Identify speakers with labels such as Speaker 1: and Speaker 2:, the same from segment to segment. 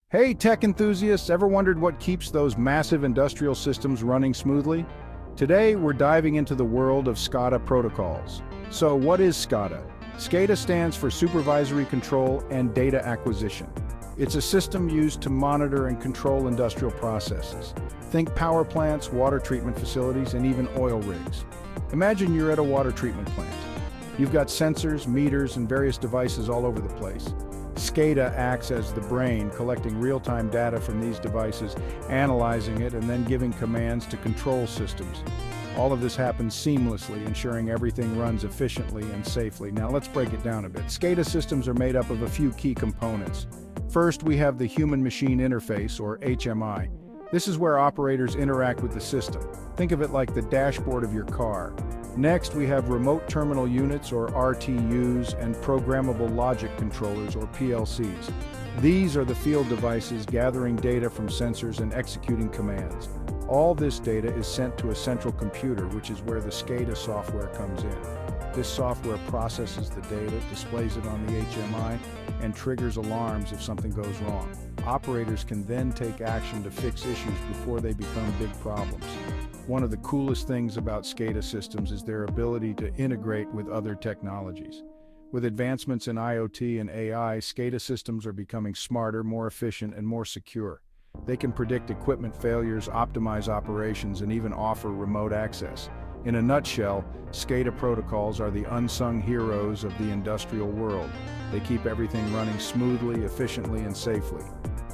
Speaker 1: Hey, tech enthusiasts, ever wondered what keeps those massive industrial systems running smoothly? Today, we're diving into the world of SCADA protocols. So, what is SCADA? SCADA stands for Supervisory Control and Data Acquisition. It's a system used to monitor and control industrial processes. Think power plants, water treatment facilities, and even oil rigs. Imagine you're at a water treatment plant. You've got sensors, meters, and various devices all over the place. SCADA acts as the brain, collecting real-time data from these devices, analyzing it, and then giving commands to control systems. All of this happens seamlessly, ensuring everything runs efficiently and safely. Now let's break it down a bit. SCADA systems are made up of a few key components. First, we have the Human-Machine Interface, or HMI. This is where operators interact with the system. Think of it like the dashboard of your car. Next, we have Remote Terminal Units, or RTUs, and Programmable Logic Controllers, or PLCs. These are the field devices gathering data from sensors and executing commands. All this data is sent to a central computer, which is where the SCADA software comes in. This software processes the data, displays it on the HMI, and triggers alarms if something goes wrong. Operators can then take action to fix issues before they become big problems. One of the coolest things about SCADA systems is their ability to integrate with other technologies. With advancements in IoT and AI, SCADA systems are becoming smarter, more efficient, and more secure. They can predict equipment failures, optimize operations, and even offer remote access. In a nutshell, SCADA protocols are the unsung heroes of the industrial world. They keep everything running smoothly, efficiently, and safely.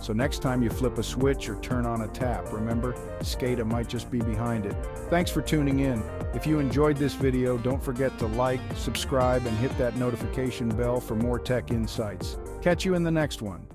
Speaker 1: So next time you flip a switch or turn on a tap, remember, SCADA might just be behind it. Thanks for tuning in. If you enjoyed this video, don't forget to like, subscribe, and hit that notification bell for more tech insights. Catch you in the next one.